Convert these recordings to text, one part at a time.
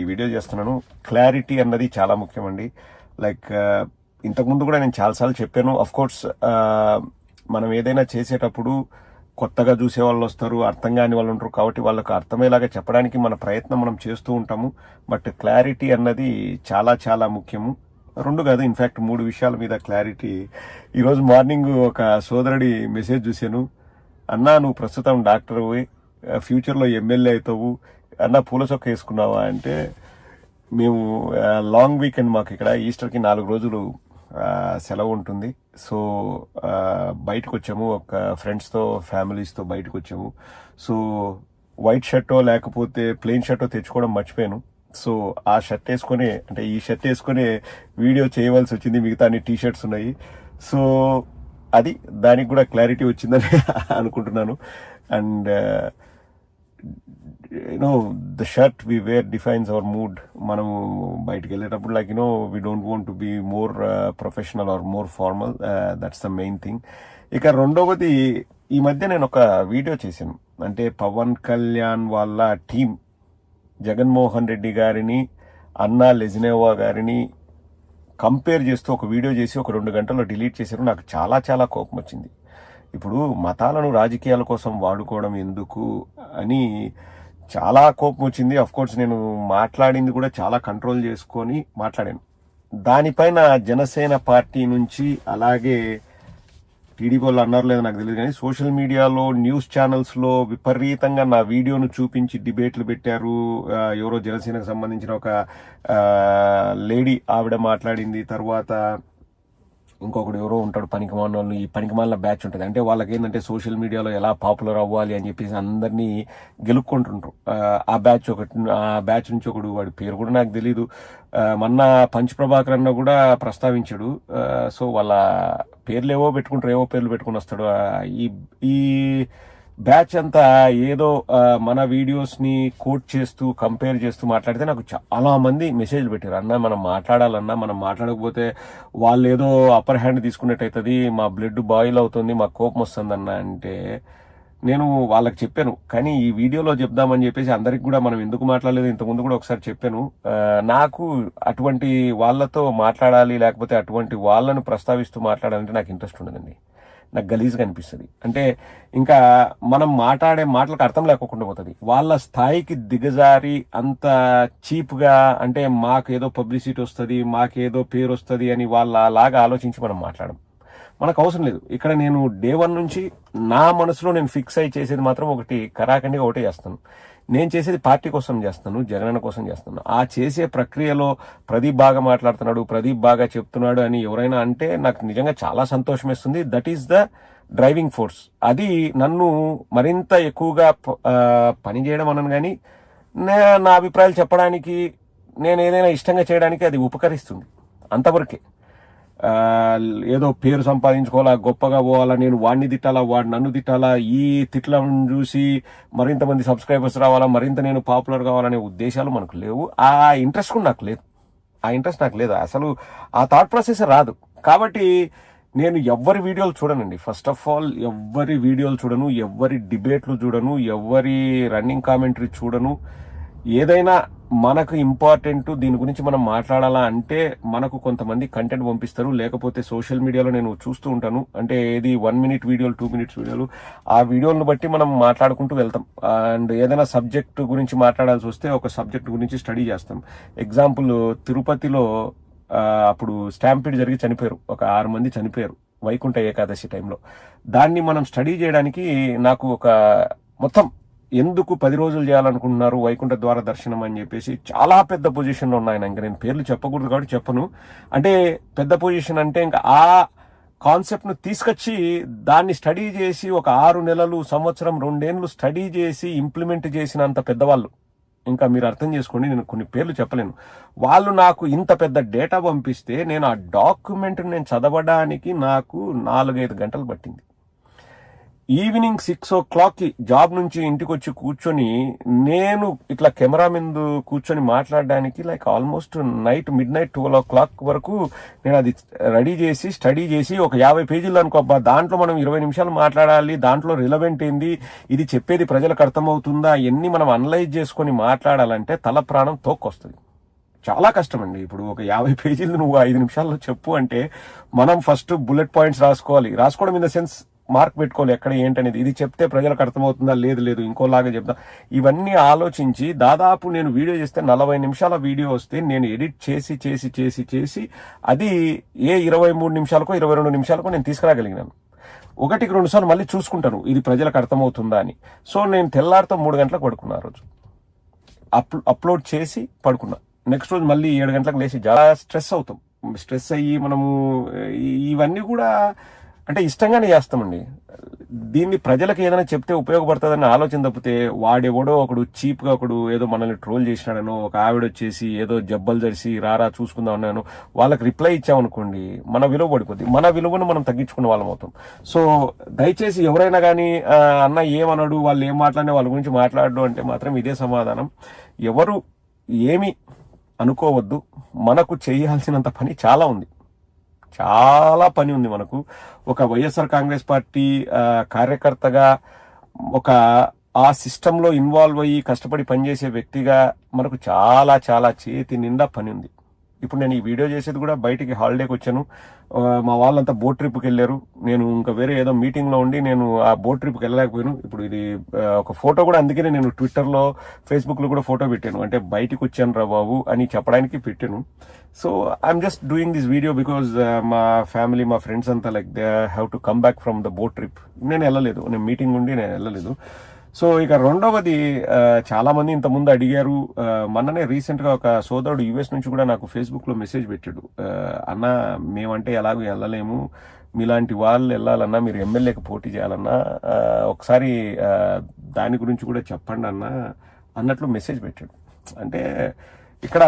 ఈ వీడియో చేస్తున్నాను. క్లారిటీ అన్నది చాలా ముఖ్యమండి. లైక్ ఇంతకుముందు కూడా నేను చాలాసార్లు చెప్పాను. అఫ్ కోర్స్ మనం ఏదైనా చేసేటప్పుడు కొత్తగా చూసే వాళ్ళు వస్తారు, అర్థం కాని వాళ్ళు ఉంటారు. కాబట్టి వాళ్ళకు అర్థమయ్యేలాగా చెప్పడానికి మన ప్రయత్నం మనం చేస్తూ ఉంటాము. బట్ క్లారిటీ అన్నది చాలా చాలా ముఖ్యము. 2 కాదు, ఇన్ఫ్యాక్ట్ 3 విషయాల మీద క్లారిటీ. ఈరోజు మార్నింగ్ ఒక సోదరుడి మెసేజ్ చూశాను. అన్నా, నువ్వు ప్రస్తుతం డాక్టర్ పోయి ఫ్యూచర్లో ఎమ్మెల్యే అవుతావు అన్న, పూల చొక్క వేసుకున్నావా అంటే, మేము లాంగ్ వీకెండ్, మాకు ఇక్కడ ఈస్టర్కి 4 రోజులు సెలవు ఉంటుంది. సో బయటకు వచ్చాము, ఒక ఫ్రెండ్స్తో ఫ్యామిలీస్తో బయటకు వచ్చాము. సో వైట్ షర్టో లేకపోతే ప్లెయిన్ షర్టో తెచ్చుకోవడం మర్చిపోయాను. సో ఆ షర్ట్ వేసుకొని, అంటే ఈ షర్ట్ వేసుకొని వీడియో చేయవలసి వచ్చింది. మిగతా అన్ని టీ షర్ట్స్ ఉన్నాయి. సో అది దానికి కూడా క్లారిటీ వచ్చిందని అనుకుంటున్నాను. And the shirt we wear defines our mood. మనము బయటకు వెళ్ళేటప్పుడు like we don't want to be more professional or more formal. That's the main thing. ఇక రెండవది, ఈ మధ్య నేను ఒక వీడియో చేశాను. అంటే పవన్ కళ్యాణ్ వాళ్ళ టీం జగన్మోహన్ రెడ్డి గారిని, అన్నా లెజ్నేవా గారిని కంపేర్ చేస్తూ ఒక వీడియో చేసి ఒక 2 గంటల్లో డిలీట్ చేశారు. నాకు చాలా చాలా కోపం వచ్చింది. ఇప్పుడు మతాలను రాజకీయాల కోసం వాడుకోవడం ఎందుకు అని చాలా కోపం వచ్చింది. అఫ్ కోర్స్ నేను మాట్లాడింది కూడా చాలా కంట్రోల్ చేసుకొని మాట్లాడాను. దానిపైన జనసేన పార్టీ నుంచి, అలాగే టీడీపీ వాళ్ళు అన్నారు లేదో నాకు తెలియదు కానీ, సోషల్ మీడియాలో న్యూస్ ఛానల్స్లో విపరీతంగా నా వీడియోను చూపించి డిబేట్లు పెట్టారు. ఎవరో జనసేనకు సంబంధించిన ఒక లేడీ ఆవిడ మాట్లాడింది. తర్వాత ఇంకొకడు ఎవరో ఉంటాడు పనికిమాలిన వాళ్ళు, ఈ పనికిమాలిన బ్యాచ్ ఉంటుంది. అంటే వాళ్ళకి ఏంటంటే సోషల్ మీడియాలో ఎలా పాపులర్ అవ్వాలి అని చెప్పేసి అందరినీ గెలుక్కుంటుంటారు. ఆ బ్యాచ్ నుంచి ఒకడు, వాడి పేరు కూడా నాకు తెలీదు, మొన్న పంచ్ ప్రభాకర్ అన్న కూడా ప్రస్తావించాడు. సో వాళ్ళ పేర్లు ఏవో పెట్టుకుంటారు, ఏవో పేర్లు పెట్టుకుని వస్తాడు. ఈ బ్యాచ్ అంతా ఏదో మన వీడియోస్ ని కోట్ చేస్తూ కంపేర్ చేస్తూ మాట్లాడితే నాకు చాలా మంది మెసేజ్ పెట్టారు. అన్న, మనం మాట్లాడాలన్నా, మనం మాట్లాడకపోతే వాళ్ళు ఏదో అప్పర్ హ్యాండ్ తీసుకున్నట్టు అవుతుంది, మా బ్లడ్ బాయిల్ అవుతుంది, మా కోపం వస్తుంది అన్న అంటే, నేను వాళ్ళకి చెప్పాను. కానీ ఈ వీడియోలో చెప్దామని చెప్పేసి అందరికి కూడా మనం ఎందుకు మాట్లాడలేదు, ఇంతకుముందు కూడా ఒకసారి చెప్పాను. నాకు అటువంటి వాళ్ళతో మాట్లాడాలి, లేకపోతే అటువంటి వాళ్ళను ప్రస్తావిస్తూ మాట్లాడాలంటే నాకు ఇంట్రెస్ట్ ఉండదండి. నాకు గలీజ్గా అనిపిస్తుంది. అంటే ఇంకా మనం మాట్లాడే మాటలకు అర్థం లేకుండా పోతుంది. వాళ్ళ స్థాయికి దిగజారి అంత చీప్గా, అంటే మాకేదో పబ్లిసిటీ వస్తుంది, మాకేదో పేరు వస్తుంది అని వాళ్ళ లాగా ఆలోచించి మనం మాట్లాడడం మనకు అవసరం లేదు. ఇక్కడ నేను డే 1 నుంచి నా మనసులో నేను ఫిక్స్ అయి చేసేది మాత్రం ఒకటి, కరాఖండిగా ఒకటే చేస్తాను. నేను చేసేది పార్టీ కోసం చేస్తాను, జగనన్న కోసం చేస్తాను. ఆ చేసే ప్రక్రియలో ప్రదీప్ బాగా మాట్లాడుతున్నాడు, ప్రదీప్ బాగా చెప్తున్నాడు అని ఎవరైనా అంటే నాకు నిజంగా చాలా సంతోషం వేస్తుంది. That is the driving force. అది నన్ను మరింత ఎక్కువగా పనిచేయడం అనను, కానీ నా అభిప్రాయాలు చెప్పడానికి, నేను ఏదైనా ఇష్టంగా చేయడానికి అది ఉపకరిస్తుంది. అంతవరకే. ఏదో పేరు సంపాదించుకోవాలా, గొప్పగా పోవాలా, నేను వాడిని తిట్టాలా, వాడు నన్ను తిట్టాలా, ఈ తిట్లను చూసి మరింత మంది సబ్స్క్రైబర్స్ రావాలా, మరింత నేను పాపులర్ కావాలనే ఉద్దేశాలు మనకు లేవు. ఆ ఇంట్రెస్ట్ కూడా నాకు లేదు. అసలు ఆ థాట్ ప్రాసెస్ రాదు. కాబట్టి నేను ఎవ్వరి వీడియోలు చూడనండి. ఫస్ట్ ఆఫ్ ఆల్ ఎవ్వరి వీడియోలు చూడను, ఎవ్వరి డిబేట్లు చూడను, ఎవ్వరి రన్నింగ్ కామెంటరీ చూడను. ఏదైనా మనకు ఇంపార్టెంట్, దీని గురించి మనం మాట్లాడాలా అంటే మనకు కొంతమంది కంటెంట్ పంపిస్తారు. లేకపోతే సోషల్ మీడియాలో నేను చూస్తూ ఉంటాను. అంటే ఏది 1 minute వీడియోలు, 2 minutes వీడియోలు, ఆ వీడియోలను బట్టి మనం మాట్లాడుకుంటూ వెళ్తాం. అండ్ ఏదైనా సబ్జెక్ట్ గురించి మాట్లాడాల్సి వస్తే ఒక సబ్జెక్ట్ గురించి స్టడీ చేస్తాం. ఎగ్జాంపుల్, తిరుపతిలో అప్పుడు స్టాంపీడ్ జరిగి చనిపోయారు, ఒక 6 మంది చనిపోయారు వైకుంఠ ఏకాదశి టైంలో. దాన్ని మనం స్టడీ చేయడానికి నాకు ఒక మొత్తం ఎందుకు 10 రోజులు చేయాలనుకుంటున్నారు వైకుంఠ ద్వార దర్శనం అని చెప్పేసి చాలా పెద్ద పొజిషన్లో ఉన్నాయి. ఇంకా నేను పేర్లు చెప్పకూడదు కాబట్టి చెప్పను. అంటే పెద్ద పొజిషన్ అంటే ఇంకా ఆ కాన్సెప్ట్ ను తీసుకొచ్చి దాన్ని స్టడీ చేసి ఒక 6 నెలలు, సంవత్సరం, 2 ఏళ్ళు స్టడీ చేసి ఇంప్లిమెంట్ చేసినంత పెద్దవాళ్ళు. ఇంకా మీరు అర్థం చేసుకోండి, నేను కొన్ని పేర్లు చెప్పలేను. వాళ్ళు నాకు ఇంత పెద్ద డేటా పంపిస్తే నేను ఆ డాక్యుమెంట్ నేను చదవడానికి నాకు 4-5 గంటలు పట్టింది. ఈవినింగ్ 6 o'clock జాబ్ నుంచి ఇంటికి వచ్చి కూర్చొని నేను ఇట్లా కెమెరా మీద కూర్చొని మాట్లాడడానికి like almost mid night 12 o'clock వరకు నేను అది రెడీ చేసి స్టడీ చేసి ఒక 50 పేజీలు అనుకోబ్బా, దాంట్లో మనం 20 నిమిషాలు మాట్లాడాలి, దాంట్లో రిలవెంట్ ఏంది, ఇది చెప్పేది ప్రజలకు అర్థమవుతుందా, ఎన్ని మనం అనలైజ్ చేసుకొని మాట్లాడాలంటే తల ప్రాణం తోక్కొస్తుంది. చాలా కష్టం అండి. ఇప్పుడు ఒక 50 పేజీలు నువ్వు 5 నిమిషాల్లో చెప్పు అంటే మనం ఫస్ట్ బుల్లెట్ పాయింట్స్ రాసుకోవడం ఇన్ ద సెన్స్ మార్క్ పెట్టుకోవాలి ఎక్కడ ఏంటనేది, ఇది చెప్తే ప్రజలకు అర్థమవుతుందా, లేదు ఇంకోలాగా చెప్తా, ఇవన్నీ ఆలోచించి దాదాపు నేను వీడియో చేస్తే 40 నిమిషాల వీడియో వస్తే నేను ఎడిట్ చేసి చేసి చేసి చేసి అది 23 నిమిషాలకో 22 నిమిషాలకో నేను తీసుకురాగలిగినాను. 1-2 సార్లు మళ్ళీ చూసుకుంటాను ఇది ప్రజలకు అర్థమవుతుందా అని. సో నేను తెల్లారితో 3 గంటలకు పడుకున్నా. ఆ రోజు అప్లోడ్ చేసి పడుకున్నా. నెక్స్ట్ రోజు మళ్ళీ 7 గంటలకు లేచి చాలా స్ట్రెస్ అయ్యి మనము ఇవన్నీ కూడా అంటే ఇష్టంగానే చేస్తామండి. దీన్ని ప్రజలకు ఏదైనా చెప్తే ఉపయోగపడుతుందని ఆలోచన తప్పితే వాడెవడో ఒకడు చీప్గా ఒకడు ఏదో మనల్ని ట్రోల్ చేసినాడనో, ఒక ఆవిడ వచ్చేసి ఏదో జబ్బలు జరిసి రారా చూసుకుందాం అన్నాను వాళ్ళకి రిప్లై ఇచ్చామనుకోండి మన విలువ పడిపోద్ది, మన విలువను మనం తగ్గించుకున్న వాళ్ళం అవుతాం. సో దయచేసి ఎవరైనా కానీ అన్న ఏమన్నాడు, వాళ్ళు ఏం మాట్లాడినా వాళ్ళ గురించి మాట్లాడడం అంటే మాత్రం ఇదే సమాధానం. ఎవరు ఏమి అనుకోవద్దు, మనకు చేయాల్సినంత పని చాలా ఉంది, చాలా పని ఉంది మనకు. ఒక వైఎస్ఆర్ కాంగ్రెస్ పార్టీ కార్యకర్తగా ఒక ఆ సిస్టంలో ఇన్వాల్వ్ అయ్యి కష్టపడి పనిచేసే వ్యక్తిగా మనకు చాలా చాలా చేతి నిండా పని ఉంది. ఇప్పుడు నేను ఈ వీడియో చేసేది కూడా బయటికి హాలిడేకి వచ్చాను. మా వాళ్ళంతా బోట్ ట్రిప్కి వెళ్ళారు. నేను ఇంకా వేరే ఏదో మీటింగ్లో ఉండి నేను ఆ బోట్ ట్రిప్కి వెళ్ళలేకపోయాను. ఇప్పుడు ఇది ఒక ఫోటో కూడా అందుకనే నేను ట్విట్టర్లో ఫేస్బుక్లో కూడా ఫోటో పెట్టాను, అంటే బయటికి వచ్చాను రా బాబు అని చెప్పడానికి పెట్టాను. So I'm just doing this video because మా ఫ్యామిలీ మా ఫ్రెండ్స్ అంతా like they have to come back from the boat trip. నేను వెళ్ళలేదు, నేను మీటింగ్ ఉండి నేను వెళ్ళలేదు. సో ఇక రెండవది, చాలా మంది ఇంతకుముందు అడిగారు. మొన్ననే రీసెంట్ గా ఒక సోదరుడు యుఎస్ నుంచి కూడా నాకు ఫేస్బుక్ లో మెసేజ్ పెట్టాడు, అన్న మేమంటే ఎలాగో వెళ్ళలేము, మీలాంటి వాళ్ళు వెళ్ళాలన్నా, మీరు ఎమ్మెల్యేకి పోటీ చేయాలన్నా ఒకసారి దాని గురించి కూడా చెప్పండి అన్నట్లు మెసేజ్ పెట్టాడు. అంటే ఇక్కడ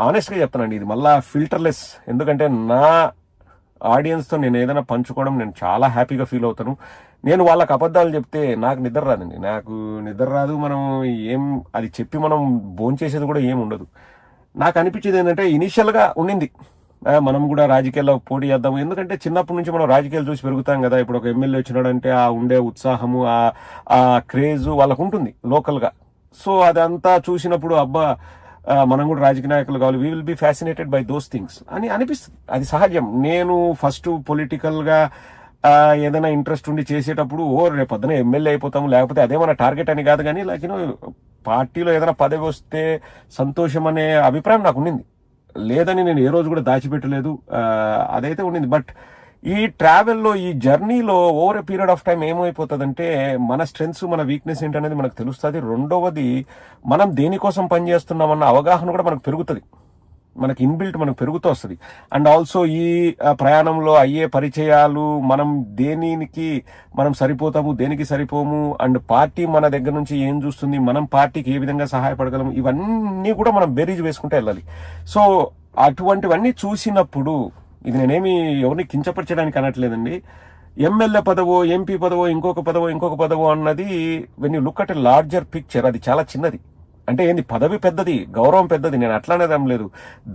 ఆనెస్ట్ గా చెప్తానండి, ఇది మళ్ళా ఫిల్టర్లెస్. ఎందుకంటే నా ఆడియన్స్ తో నేను ఏదైనా పంచుకోవడం నేను చాలా హ్యాపీగా ఫీల్ అవుతాను. నేను వాళ్ళకి అబద్ధాలు చెప్తే నాకు నిద్ర రాదండి, నాకు నిద్ర రాదు. మనం అది చెప్పి మనం భోంచేసేది కూడా ఏం ఉండదు. నాకు అనిపించేది ఏంటంటే ఇనిషియల్ గా ఉండింది మనం కూడా రాజకీయాల్లో పోటీ చేద్దాము, ఎందుకంటే చిన్నప్పటి నుంచి మనం రాజకీయాలు చూసి పెరుగుతాం కదా. ఇప్పుడు ఒక ఎమ్మెల్యే వచ్చినాడంటే ఆ ఉండే ఉత్సాహము ఆ క్రేజ్ వాళ్ళకు ఉంటుంది లోకల్ గా. సో అదంతా చూసినప్పుడు అబ్బా మనం కూడా రాజకీయ నాయకులు కావాలి, we will be fascinated by those things అని అనిపిస్తుంది. అది సహజం. నేను ఫస్ట్ పొలిటికల్ గా ఏదైనా ఇంట్రెస్ట్ ఉండి చేసేటప్పుడు రేపు పొద్దున ఎమ్మెల్యే అయిపోతాము, లేకపోతే అదే మన టార్గెట్ అని కాదు, కానీ లైక్ పార్టీలో ఏదైనా పదవి వస్తే సంతోషం అనే అభిప్రాయం నాకు ఉండింది. లేదని నేను ఏ రోజు కూడా దాచిపెట్టలేదు, అదైతే ఉండింది. బట్ ఈ ట్రావెల్లో ఈ జర్నీలో over a period of time ఏమైపోతుందంటే మన స్ట్రెంగ్స్ మన వీక్నెస్ ఏంటనేది మనకు తెలుస్తుంది. రెండవది, మనం దేనికోసం పనిచేస్తున్నామన్న అవగాహన కూడా మనకు పెరుగుతుంది, మనకి ఇన్బిల్ట్ మనకు పెరుగుతూ వస్తుంది. అండ్ ఆల్సో ఈ ప్రయాణంలో అయ్యే పరిచయాలు, మనం దేనికి మనం సరిపోతాము, దేనికి సరిపోము, అండ్ పార్టీ మన దగ్గర నుంచి ఏం చూస్తుంది, మనం పార్టీకి ఏ విధంగా సహాయపడగలము, ఇవన్నీ కూడా మనం బేరీజ్ వేసుకుంటూ వెళ్ళాలి. సో అటువంటివన్నీ చూసినప్పుడు, ఇది నేనేమి ఎవరిని కించపరచడానికి అనట్లేదండి, ఎమ్మెల్యే పదవో ఎంపీ పదవో ఇంకొక పదవో అన్నది when you look at a larger picture అది చాలా చిన్నది. అంటే ఏంది, పదవి పెద్దది, గౌరవం పెద్దది, నేను అట్లానేదేం లేదు.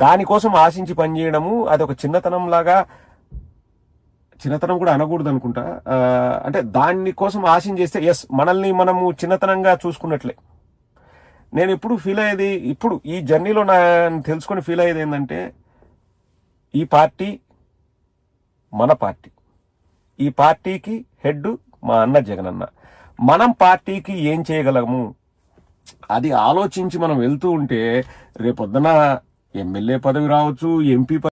దానికోసం ఆశించి పనిచేయడము అది ఒక చిన్నతనం లాగా, చిన్నతనం కూడా అనకూడదు అనుకుంటా. అంటే దానికోసం ఆశించి చేస్తే ఎస్ మనల్ని మనము చిన్నతనంగా చూసుకున్నట్లే. నేను ఎప్పుడు ఫీల్ అయ్యేది, ఇప్పుడు ఈ జర్నీలో నేను తెలుసుకొని ఫీల్ అయ్యేది ఏంటంటే, ఈ పార్టీ మన పార్టీ, ఈ పార్టీకి హెడ్ మా అన్న జగనన్న, మనం పార్టీకి ఏం చేయగలము అది ఆలోచించి మనం వెళ్తూ ఉంటే రేపొద్దున ఎమ్మెల్యే పదవి రావచ్చు, ఎంపీ